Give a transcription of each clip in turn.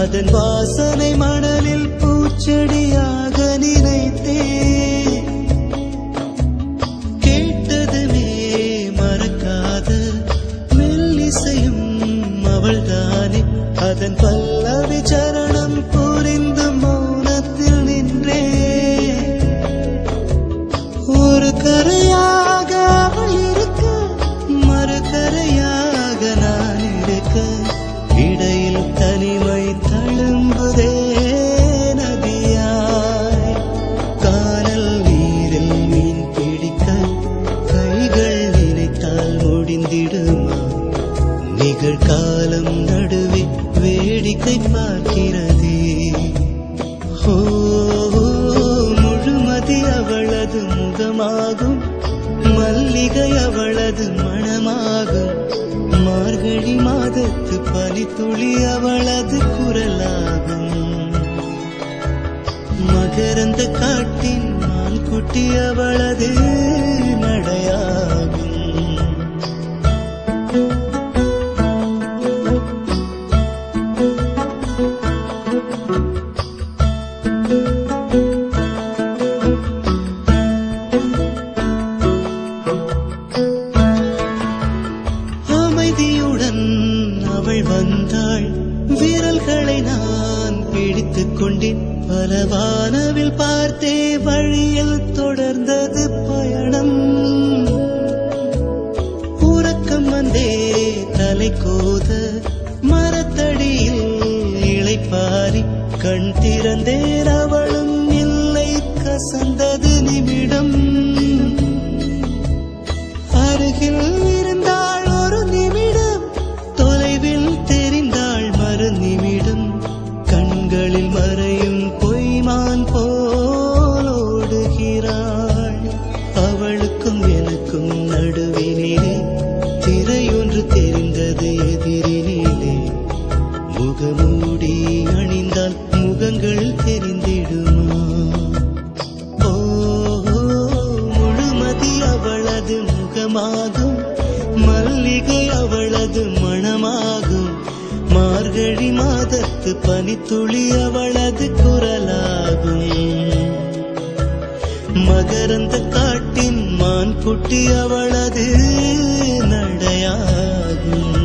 அதன் வாசனை மணலில் பூச்செடியாக நினைத்தே கேட்டதுமே மறக்காத மெல்லிசையும் அவள்தானே அதன் பல்லவி சரணம் புரிந்து மௌனத்தில் நின்றே ஒரு கரையாக அவள் இருக்க மறுகரையாக நான் இருக்க இடையில் தனிமை தழும்புதே நதியாய் கானல் நீரில் மீன் பிடிக்க கைகள் நினைத்தால் முடிந்திடுமா நிகழ்காலம் நடுவே வேடிக்கை பார்க்கிறதே முழுமதி அவளது முகமாகும் மல்லிகை அவளது மணமாகும் மார்கழி மாதத்து பனித்துளி அவளது குரலாகும் மகரந்த காட்டின் மான்குட்டி அவளது நடையாகும் அமைதியுடன் அவள் வந்தாள் விரல்களை நான் பிடித்துக் கொண்டேன் பல வானவில் பார்த்தே வழியில் தொடர்ந்தது பயணம் உறக்கம் வந்தே தலை கோத மரத்தடியில் இளைப்பாரி கண் திறந்தேன் அவளும் இல்லை கசந்தது நிமிடம் அருகில் இருந்தாள் ஒரு நிமிடம் தொலைவில் தெரிந்தாள் மறு நிமிடம் கண்களில் மறையும் பொய்மான் போல் ஓடுகிறாள் அவளுக்கும் எனக்கும் நடுவினிலே திரையொன்று தெரிந்தது எதிரினிலே முகமூடி அணிந்தால் முகங்கள் தெரிந்திடுமா முழுமதி அவளது முகமாகும் மல்லிகை அவளது மணமாகும் மார்கழி மாதத்து பனித்துளி அவளது குரலாகும் மகரந்த காட்டின் மான்குட்டி அவளது நடையாகும்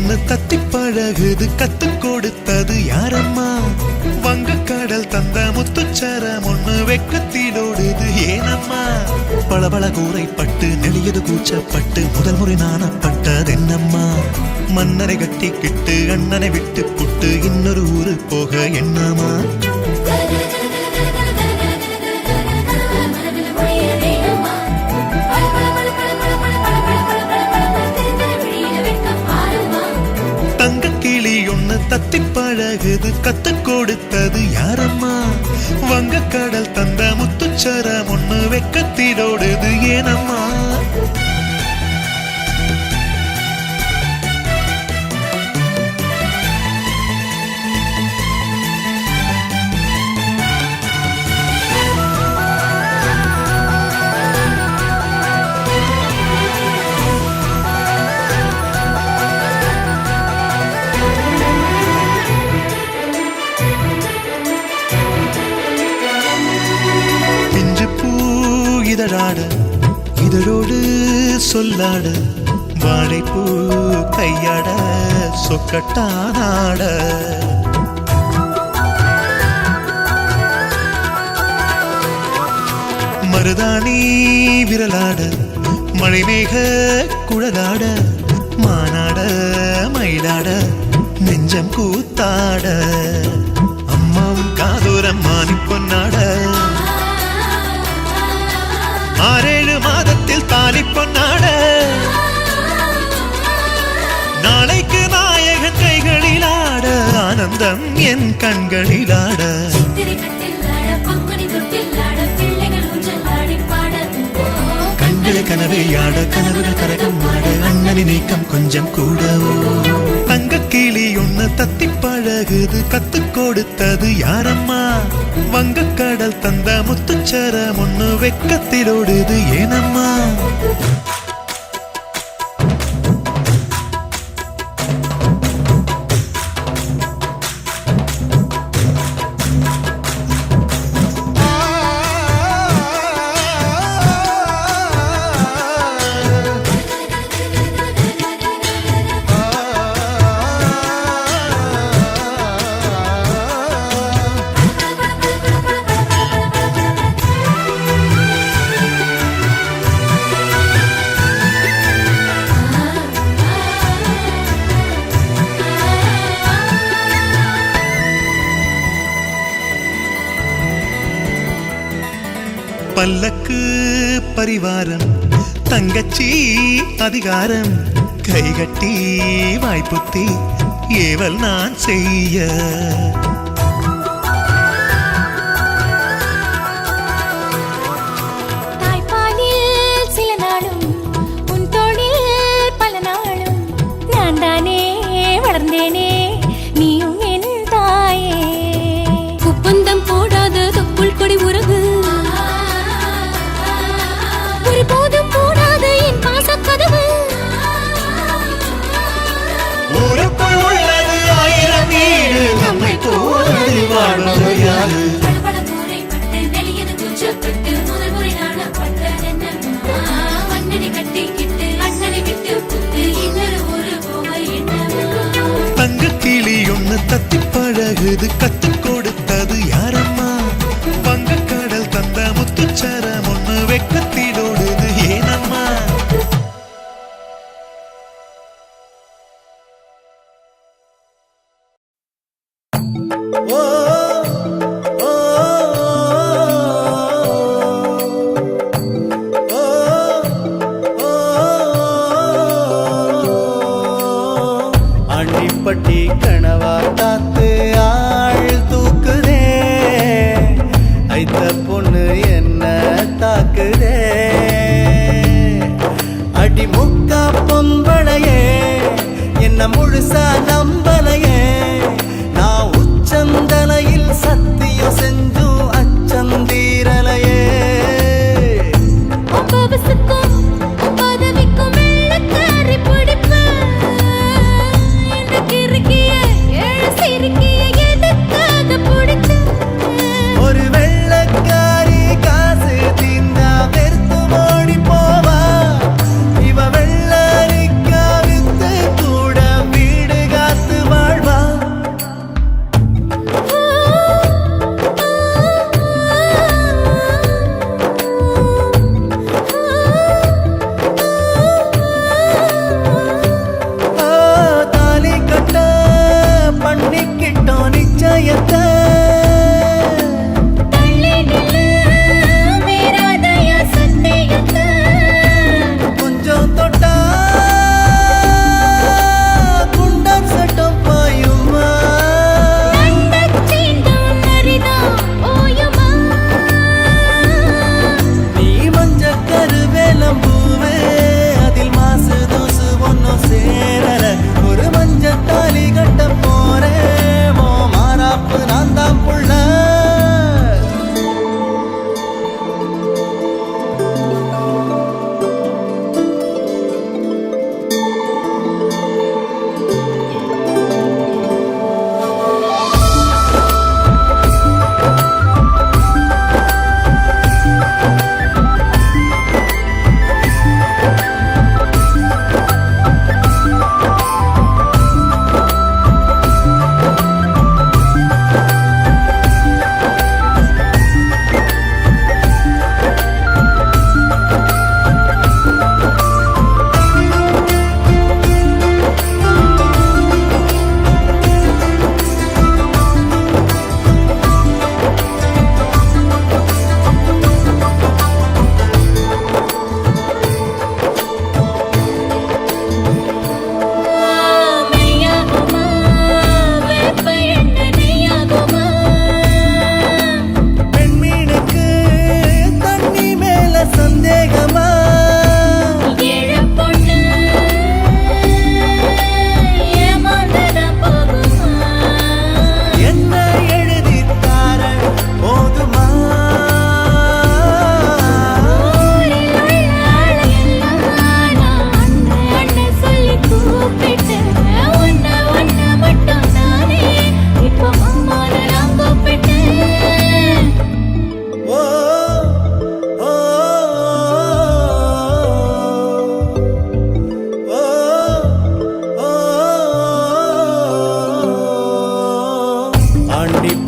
ஒண்ணு தத்தி பழகுது கத்து கொடுத்தது யாரம்மா வங்கக்கடல் தந்த முத்துச்சரம் ஒண்ணு வெக்கத்திலோடுது ஏனம்மா பளபள கூரைப்பட்டு நெளியது கூச்சப்பட்டு முதல் முறை நாணப்பட்டதென்னம்மா மன்னரை கட்டிக்கிட்டு அண்ணனை விட்டு புட்டு இன்னொரு ஊரு போக என்னமா தத்தி பழகுது கத்து கொடுத்தது யாரம்மா வங்கக்கடல் தந்த முத்துச்சரம் ஒண்ணு வெக்கத்திலோடுது ஏனம்மா இதழாட இதழோடு சொல்லாட வாழைப்பூ கையாட சொக்கட்டானாட மருதாணி விரலாட மழைமேக குழலாட மானாட மயிலாட நெஞ்சம் கூத்தாட அம்மாவும் காதோரம் மாறி பொன்னாட 6-7 மாதத்தில் தாலி பொன்னாட நாளைக்கு நாயகன் கைகளில் ஆட ஆனந்தம் என் கண்களில் ஆட கண்களை கனவை ஆட கனவுகள் கரகம் ஆட அண்ணனின் நீக்கம் கொஞ்சம் கூட தங்க கிளி ஒண்ணு தத்தி பழகுது கத்து கொடுத்தது யாரம்மா வங்கக்கடல் தந்த முத்துச்சரம் ஒண்ணு வெக்கத்திலோடுது ஏனம்மா பல்லக்கு பரிவாரம் தங்கச்சி அதிகாரம் கைகட்டி வாய்ப்புத்தி ஏவல் நான் செய்ய தாய்ப்பாலில் சில நாளும் உன் தோளில் பல நாளும் நான் தானே வளர்ந்தேனே நீயும் என் தாயே ஒப்பந்தம் போடாத தொப்புள் கொடி உறவு போதும் போடாது என் பாசக்கதவு ஊருக்குள் உள்ளது 1000 வீடு நம்மை போல் வாழ்வது யாரு தங்க கிளி ஒண்ணு தத்தி பழகுது கத்து கொடுத்தது யாரம்மா வங்கக்கடல் தந்த முத்துச்சரம் ஒண்ணு வெக்கத்திலோடுது ஏனம்மா ஆண்டிப்பட்டி கணவா காத்து ஆள்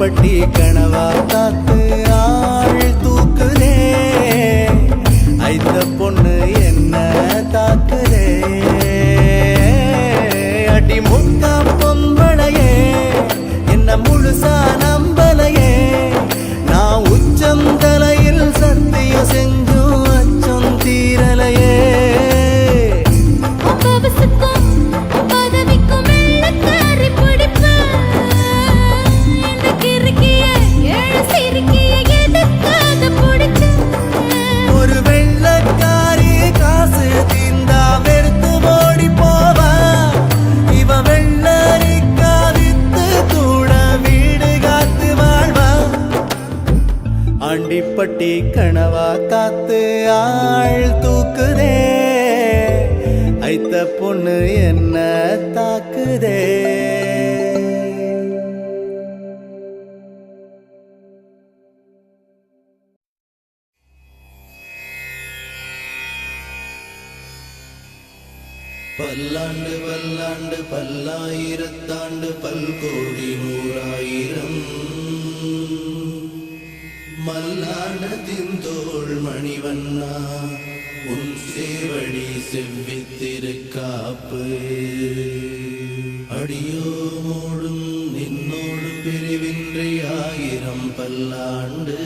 ஆண்டிப்பட்டி கனவா காத்து ஆள் தூக்குதே ஐத்த பொண்ணு என்ன தாக்குதே அடி முக்கா பொம்பளையே என்ன முழுசா நம்பலையே நான் உச்சம் தலையில் சத்தியம் செஞ்சும் அச்சம் தீரலையே ஒரு வெள்ளக்காரி காசு தீந்தா வெறுத்து ஓடி போவா இவ வெள்ளரிக்கா வித்து கூட வீடு காத்து வாழ்வா ஆண்டிப்பட்டி கனவா காத்து ஆள் தூக்குதே ஐத்த பொண்ணு என்ன தாக்குதே பல்லாண்டு பல்லாண்டு பல்லாயிரத்தாண்டு பல்கோடி நூறாயிரம் மல்லாண்டத்தின் தோள் மணிவண்ணா உன் சேவடி செவ்வித்திருக்காப்பு அடியோ மோடும் நின்னோடு பிரிவின்றி ஆயிரம் பல்லாண்டு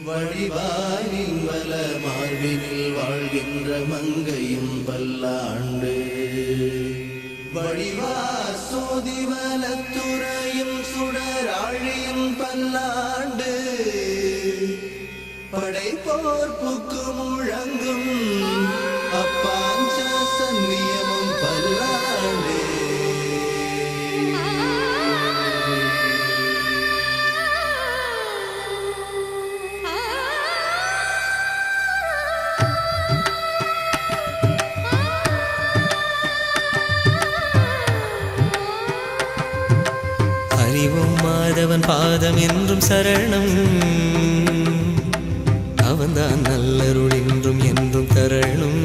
வடிவானின் வல மார்பினில் வாழ்கின்ற மங்கையும் பல்லாண்டு வடிவா சோதிவலத்துறையும் சுடராழியும் பல்லாண்டு படைப்போர்ப்புக்கு முழங்கும் அப்பாஞ்ச சன்னியமும் பல்லாண்டு அறிவும் மாதவன் பாதம் என்றும் சரணம் அவன்தான் நல்லருள் என்றும் என்றும் தரணும்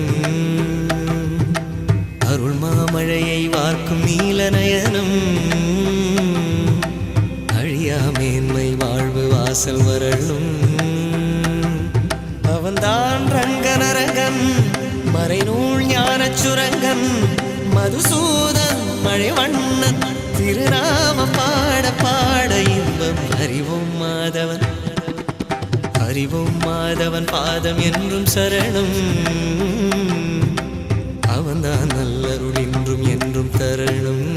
அருள் மாமழையை வார்க்கும் நீலநயனம் அழியா மேன்மை வாழ்வு வாசல் வரணும் அவன்தான் ரங்கனரங்கன் மறைநூல் ஞானச் சுரங்கன் மதுசூதன் மழைவண்ணன் திருநாமம் பாட பாட இன்பம் அறிவும் மாதவன் பாதம் என்றும் சரணம் அவன்தான் நல்லருள் என்றும் என்றும் தரணும்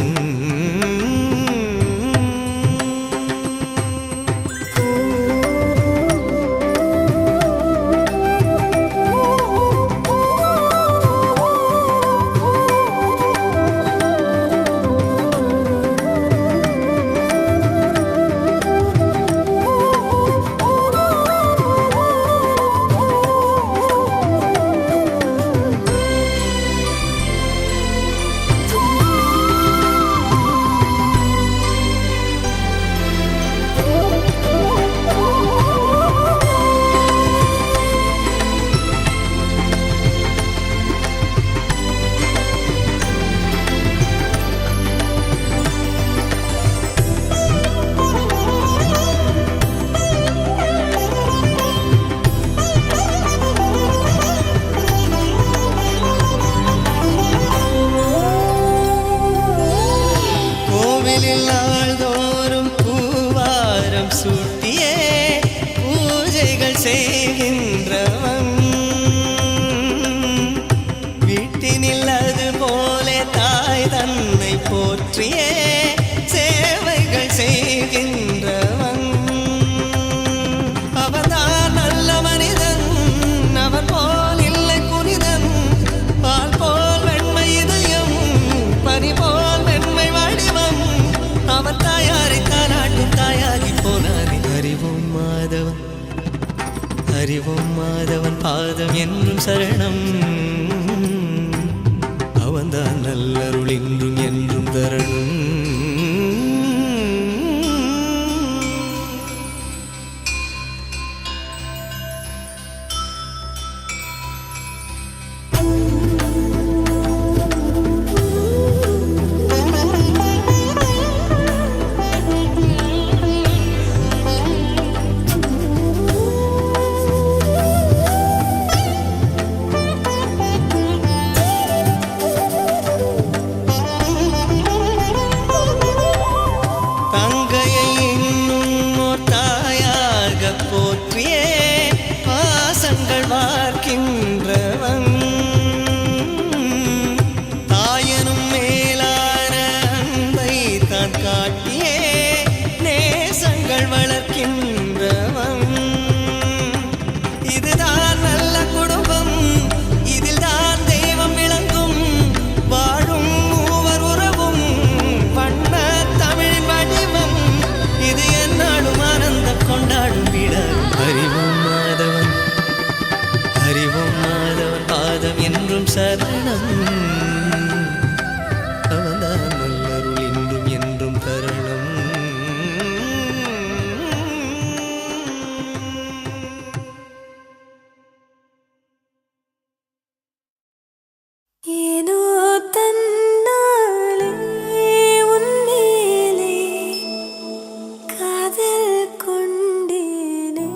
போற்றியே சேவைகள் செய்கின்றவன் அவன்தான் நல்ல மனிதன் அவன் போல் இல்லை புனிதன் பால் போல் வெண்மை இதயம் பனி போல் வெண்மை வடிவம் அவன் தாயாரை தானாட்டும் தாயாகி போனானே அறிவும் மாதவன் பாதம் என்றும் சரணம் அவன்தான் நல்லருள் என்றும் என்றும் தரணும் சரணம் அவன்தான் நல்லருள் இன்றும் என்றும் தரணும். ஏனோ தன்னாலே உன்மேலே காதல் கொண்டேனே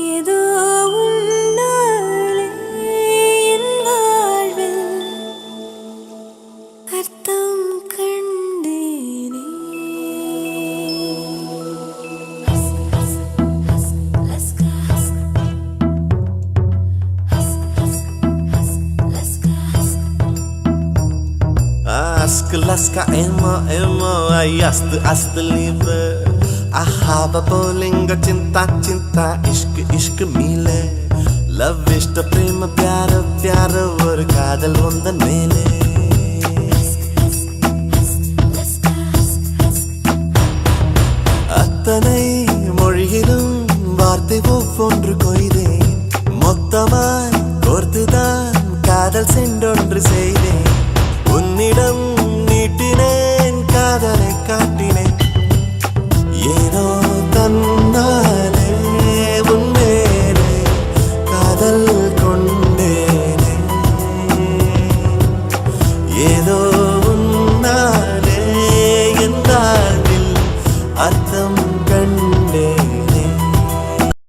ஏதோ உன்னாலே என் வாழ்வில் அர்த்தம் கண்டேனே Laska emo ay ast liebe ahaba bolinga cinta cinta ishq mile love ishta prema pyara ஒரு காதல் வந்தன் மேலே அத்தனை மொழியிலும் வார்த்தை ஒவ்வொன்று கொய்தேன் மொத்தமாய் கோர்த்துதான் காதல் சென்றொன்று செய்தேன் உன்னிடம் நீட்டினேன் காதலை காட்டினேன் ஏனோ தன்னாலே உன்மேலே காதல் கொண்டேனே ஏதோ உன்னாலே என் வாழ்வில் அர்த்தம் கண்டேனே